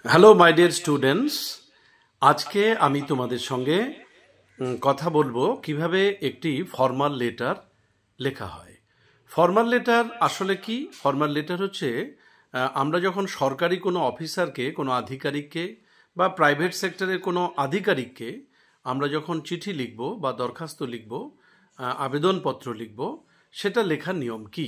Hello my dear students, আজকে আমি তোমাদের সঙ্গে কথা বলবো কিভাবে একটি ফর্মাল লেটার লেখা হয়। ফর্মাল লেটার আসলে কি? ফর্মাল লেটার হচ্ছে আমরা যখন সরকারি কোনো অফিসারকে, কোনো আধিকারিককে বা প্রাইভেট সেক্টরের কোনো আধিকারিককে আমরা যখন চিঠি লিখব বা দরখাস্ত লিখব, আবেদনপত্র লিখব, সেটা লেখার নিয়ম কি?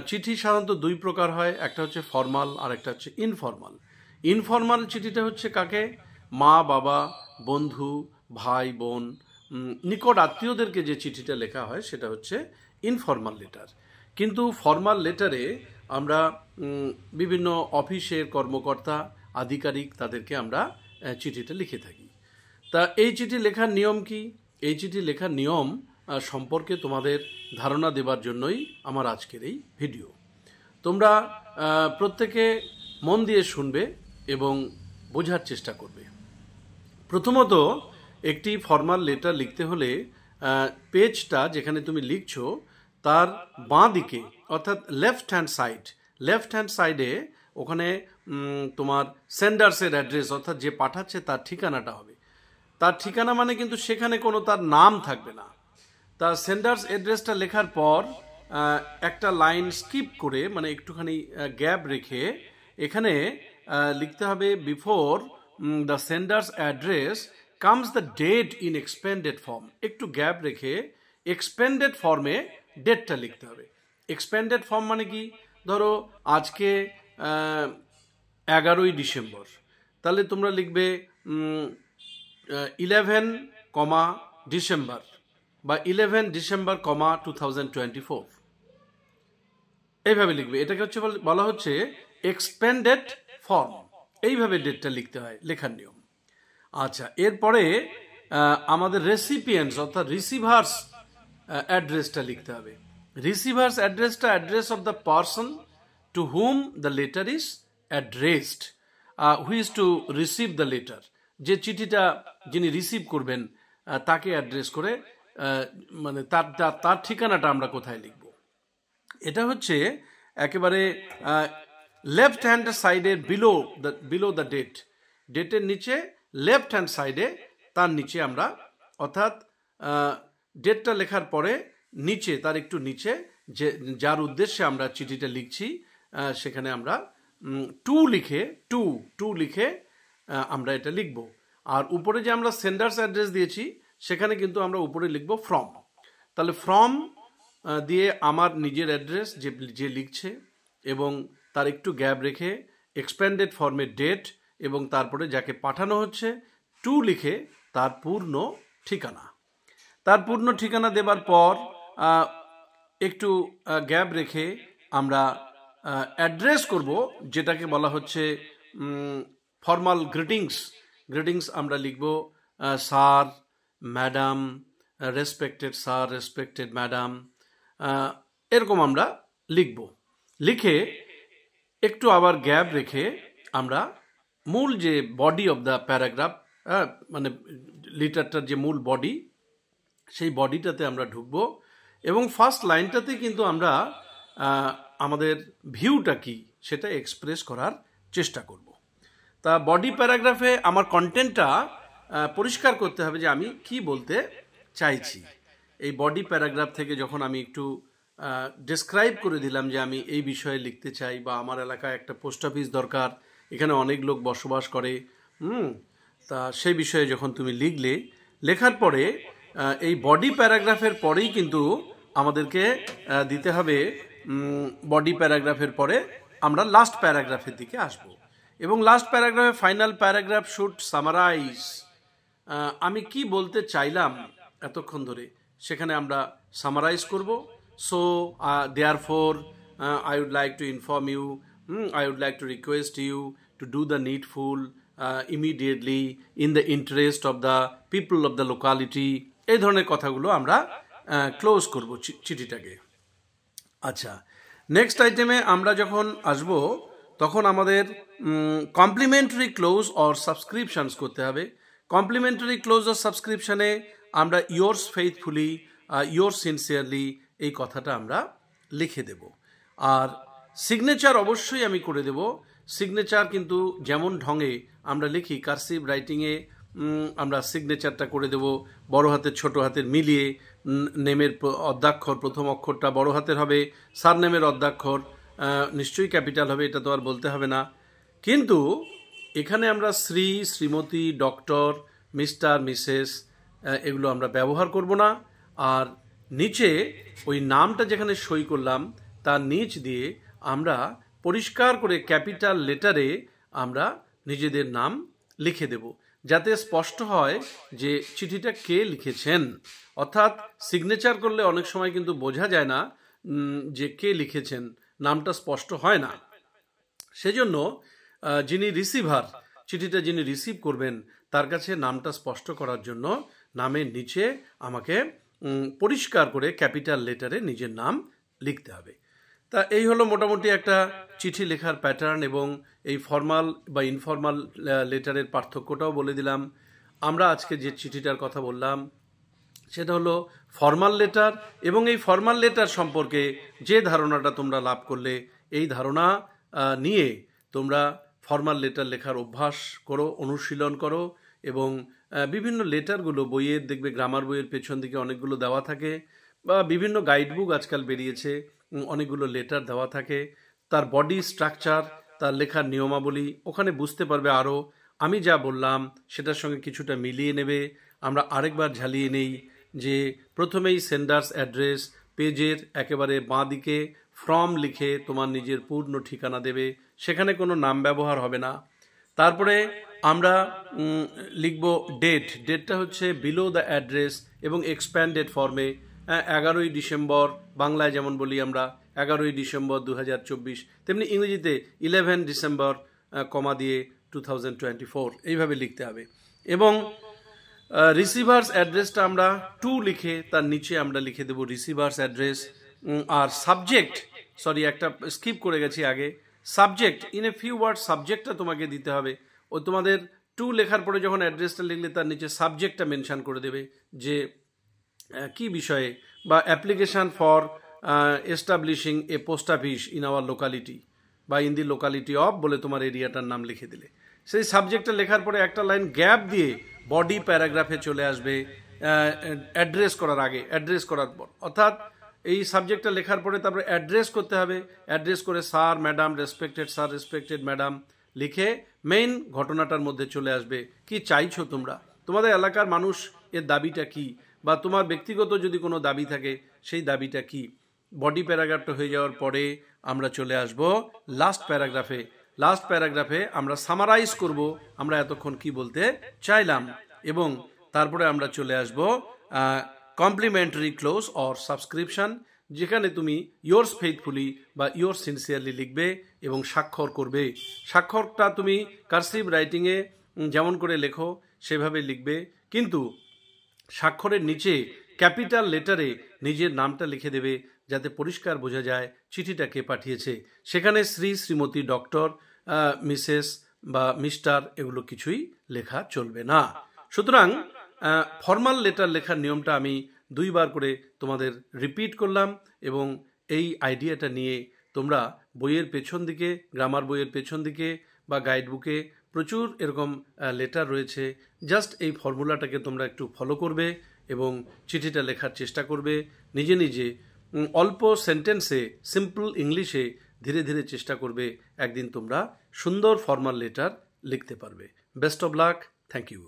চিঠি সাধারণত দুই প্রকার হয়, একটা হচ্ছে ফর্মাল আর একটা হচ্ছে ইনফর্মাল। ইনফর্মাল চিঠিটা হচ্ছে কাকে? মা বাবা, বন্ধু, ভাই বোন, নিকট আত্মীয়দেরকে যে চিঠিটা লেখা হয় সেটা হচ্ছে ইনফর্মাল লেটার। কিন্তু ফর্মাল লেটারে আমরা বিভিন্ন অফিসের কর্মকর্তা, আধিকারিক, তাদেরকে আমরা চিঠিটা লিখে থাকি। তা এই চিঠি লেখার নিয়ম কি? এই চিঠি লেখার নিয়ম সম্পর্কে তোমাদের ধারণা দেবার জন্যই আমার আজকের এই ভিডিও। তোমরা প্রত্যেকে মন দিয়ে শুনবে এবং বোঝার চেষ্টা করবে। প্রথমত, একটি ফর্মাল লেটার লিখতে হলে পেজটা যেখানে তুমি লিখছো তার বাঁ দিকে, অর্থাৎ লেফট হ্যান্ড সাইডে ওখানে তোমার সেন্ডার্সের অ্যাড্রেস, অর্থাৎ যে পাঠাচ্ছে তার ঠিকানাটা হবে। তার ঠিকানা মানে কিন্তু সেখানে কোনো তার নাম থাকবে না। তার সেন্ডার্স অ্যাড্রেসটা লেখার পর একটা লাইন স্কিপ করে, মানে একটুখানি গ্যাপ রেখে এখানে লিখতে হবে before the sender's address comes the date in expanded form. একটু গ্যাপ রেখে এক্সপেন্ডেড ফর্মে ডেটটা লিখতে হবে। এক্সপেন্ডেড ফর্ম মানে কি? ধরো আজকে 11ই ডিসেম্বর, তাহলে তোমরা লিখবে 11, ডিসেম্বর বা 11 ডিসেম্বর, 2024, এইভাবে লিখবে। এটাকে হচ্ছে বলা হচ্ছে এক্সপেন্ডেড ফর্ম। এইভাবে ডেটটা লিখতে হয়, লেখার নিয়ম। আচ্ছা, এরপরে আমাদের রেসিপিয়েন্টস অর্থাৎ রিসিভার্স অ্যাড্রেসটা লিখতে হবে। রিসিভার্স অ্যাড্রেসটা address of the person to hmm the letter is addressed, who is to receive the letter. যে চিঠিটা যিনি রিসিভ করবেন তাকে অ্যাড্রেস করে, মানে তার ঠিকানাটা আমরা কোথায় লিখব। এটা হচ্ছে একেবারে লেফট হ্যান্ড সাইডের বিলো দ্য ডেটের নিচে, লেফট হ্যান্ড সাইডে, তার নিচে আমরা, অর্থাৎ ডেটটা লেখার পরে নিচে, তার একটু নিচে, যে যার উদ্দেশ্যে আমরা চিঠিটা লিখছি সেখানে আমরা টু লিখে আমরা এটা লিখব। আর উপরে যে আমরা সেন্ডার্স অ্যাড্রেস দিয়েছি সেখানে কিন্তু আমরা উপরে লিখব ফ্রম। তাহলে ফ্রম দিয়ে আমার নিজের অ্যাড্রেস, যে লিখছে, এবং তার একটু গ্যাপ রেখে এক্সপেন্ডেড ফর্মের ডেট, এবং তারপরে যাকে পাঠানো হচ্ছে টু লিখে তার পূর্ণ ঠিকানা দেবার পর একটু গ্যাপ রেখে আমরা অ্যাড্রেস করব, যেটাকে বলা হচ্ছে ফর্মাল গ্রিটিংস আমরা লিখব sir, madam, respected sir, respected madam, এরকম আমরা লিখে একটু আবার গ্যাপ রেখে আমরা মূল যে বডি অফ দ্য প্যারাগ্রাফ, মানে লেটারটার যে মূল বডি, সেই বডিটাতে আমরা ঢুকবো এবং ফার্স্ট লাইনটাতে কিন্তু আমরা আমাদের ভিউটা কি সেটা এক্সপ্রেস করার চেষ্টা করব। তা বডি প্যারাগ্রাফে আমার কন্টেন্টটা পরিষ্কার করতে হবে যে আমি কি বলতে চাইছি। এই বডি প্যারাগ্রাফ থেকে যখন আমি একটু ডেসক্রাইব করে দিলাম যে আমি এই বিষয়ে লিখতে চাই, বা আমার এলাকায় একটা পোস্ট অফিস দরকার, এখানে অনেক লোক বসবাস করে, তা সেই বিষয়ে যখন তুমি লেখার পরে এই বডি প্যারাগ্রাফের পরেই কিন্তু আমাদেরকে দিতে হবে, বডি প্যারাগ্রাফের পরে আমরা লাস্ট প্যারাগ্রাফের দিকে আসব, এবং লাস্ট প্যারাগ্রাফে ফাইনাল প্যারাগ্রাফ শুড সামারাইজ, আমি কি বলতে চাইলাম এতক্ষণ ধরে সেখানে আমরা সামারাইজ করব। So therefore I would like to inform you, I would like to request you to do the needful immediately in the interest of the people of the locality, এই ধরনের কথাগুলো আমরা ক্লোজ করব চিঠিটাকে। আচ্ছা, নেক্সট আইটেমে আমরা যখন আসব তখন আমাদের কমপ্লিমেন্টারি ক্লোজ অর সাবস্ক্রিপশনস করতে হবে। কমপ্লিমেন্টারি ক্লোজ অর সাবস্ক্রিপশনে আমরা ইয়োর্স ফেইথফুলি, ইয়োর্স সিনসিয়ারলি, এই কথাটা আমরা লিখে দেব। আর সিগনেচার অবশ্যই আমি করে দেব। সিগনেচার কিন্তু যেমন ঢঙে আমরা লিখি কার্সিভ রাইটিংয়ে আমরা সিগনেচারটা করে দেব বড় হাতের ছোট হাতের মিলিয়ে। নেমের অদ্যাক্ষর প্রথম অক্ষরটা বড় হাতের হবে, সারনেমের অদ্যাক্ষর নিশ্চয়ই ক্যাপিটাল হবে, এটা তো আর বলতে হবে না। কিন্তু এখানে আমরা Shri, Shrimati, doctor, mister, Mrs এগুলো আমরা ব্যবহার করব না। আর নিচে ওই নামটা যেখানে সই করলাম তার নিচ দিয়ে আমরা পরিষ্কার করে ক্যাপিটাল লেটারে আমরা নিজেদের নাম লিখে দেব, যাতে স্পষ্ট হয় যে চিঠিটা কে লিখেছেন। অর্থাৎ সিগনেচার করলে অনেক সময় কিন্তু বোঝা যায় না যে কে লিখেছেন, নামটা স্পষ্ট হয় না। সেজন্য যিনি রিসিভার, চিঠিটা যিনি রিসিভ করবেন তার কাছে নামটা স্পষ্ট করার জন্য নামের নিচে আমাকে পরিষ্কার করে ক্যাপিটাল লেটারে নিজের নাম লিখতে হবে। তা এই হলো মোটামুটি একটা চিঠি লেখার প্যাটার্ন, এবং এই ফর্মাল বা ইনফর্মাল লেটারের পার্থক্যটাও বলে দিলাম। আমরা আজকে যে চিঠিটার কথা বললাম সেটা হলো ফর্মাল লেটার, এবং এই ফর্মাল লেটার সম্পর্কে যে ধারণাটা তোমরা লাভ করলে এই ধারণা নিয়ে তোমরা ফর্মাল লেটার লেখার অভ্যাস করো, অনুশীলন করো, এবং বিভিন্ন লেটারগুলো বইয়ের দেখবে গ্রামার বইয়ের পেছন দিকে অনেকগুলো দেওয়া থাকে, বা বিভিন্ন গাইড বুক আজকাল বেরিয়েছে, অনেকগুলো লেটার দেওয়া থাকে। তার বডি স্ট্রাকচার, তার লেখার নিয়মাবলী ওখানে বুঝতে পারবে। আরও আমি যা বললাম সেটার সঙ্গে কিছুটা মিলিয়ে নেবে। আমরা আরেকবার ঝালিয়ে নেই যে প্রথমেই সেন্ডার্স অ্যাড্রেস, পেজের একেবারে বাঁ দিকে ফ্রম লিখে তোমার নিজের পূর্ণ ঠিকানা দেবে, সেখানে কোনো নাম ব্যবহার হবে না। তারপরে আমরা লিখব ডেটটা হচ্ছে বিলো দ্য অ্যাড্রেস এবং এক্সপ্যান্ডেড ফর্মে 11ই ডিসেম্বর, বাংলায় যেমন বলি আমরা 11ই ডিসেম্বর 2024, তেমনি ইংরেজিতে 11 ডিসেম্বর কমা দিয়ে 2024 এইভাবে লিখতে হবে। এবং রিসিভার্স অ্যাড্রেসটা আমরা টু লিখে তার নিচে আমরা লিখে দেব রিসিভার্স অ্যাড্রেস। আর সাবজেক্ট, সরি একটা স্কিপ করে গেছি আগে, subject in a few word সাবজেক্টটা তোমাকে দিতে হবে। ও তোমাদের টু লেখার পরে যখন অ্যাড্রেসটা লিখলে তার নিচে সাবজেক্টটা মেনশন করে দেবে যে কি বিষয়ে, বা application for establishing A post office in our locality বা ইন দি লোকালিটি অফ বলে তোমার এরিয়াটার নাম লিখে দিলে। সেই সাবজেক্টটা লেখার পরে একটা লাইন গ্যাপ দিয়ে বডি প্যারাগ্রাফে চলে আসবে অ্যাড্রেস করার আগে, অ্যাড্রেস করার পর। অর্থাৎ এই সাবজেক্টটা লেখার পরে তারপরে অ্যাড্রেস করতে হবে, অ্যাড্রেস করে sir, madam, respected sir, respected madam লিখে মেইন ঘটনাটার মধ্যে চলে আসবে। কি চাইছো তোমরা, তোমাদের এলাকার মানুষ এর দাবিটা কি, বা তোমার ব্যক্তিগত যদি কোনো দাবি থাকে সেই দাবিটা কি। বডি প্যারাগ্রাফটা হয়ে যাওয়ার পরে আমরা চলে আসব লাস্ট প্যারাগ্রাফে। লাস্ট প্যারাগ্রাফে আমরা সামারাইজ করব আমরা এতক্ষণ কি বলতে চাইলাম, এবং তারপরে আমরা চলে আসব কমপ্লিমেন্টারি ক্লোজ অর সাবস্ক্রিপশন, যেখানে তুমি ইয়োর্স ফেইথফুলি বা ইয়োর্স সিনসিয়ারলি লিখবে এবং স্বাক্ষর করবে। স্বাক্ষরটা তুমি কার্সিভ রাইটিংয়ে যেমন করে লেখো সেভাবে লিখবে, কিন্তু স্বাক্ষরের নিচে ক্যাপিটাল লেটারে নিজের নামটা লিখে দেবে, যাতে পরিষ্কার বোঝা যায় চিঠিটা কে পাঠিয়েছে। সেখানে শ্রী, শ্রীমতী, ডক্টর, মিসেস বা মিস্টার এগুলো কিছুই লেখা চলবে না। সুতরাং ফর্মাল লেটার লেখার নিয়মটা আমি 2 বার করে তোমাদের রিপিট করলাম, এবং এই আইডিয়াটা নিয়ে তোমরা বইয়ের পেছন দিকে, গ্রামার বইয়ের পেছন দিকে বা গাইড বুকে প্রচুর এরকম লেটার রয়েছে। জাস্ট এই ফর্মুলাটাকে তোমরা একটু ফলো করবে এবং চিঠিটা লেখার চেষ্টা করবে নিজে নিজে, অল্প সেন্টেন্সে, সিম্পল ইংলিশে ধীরে ধীরে চেষ্টা করবে। একদিন তোমরা সুন্দর ফর্মাল লেটার লিখতে পারবে। Best of luck, thank you.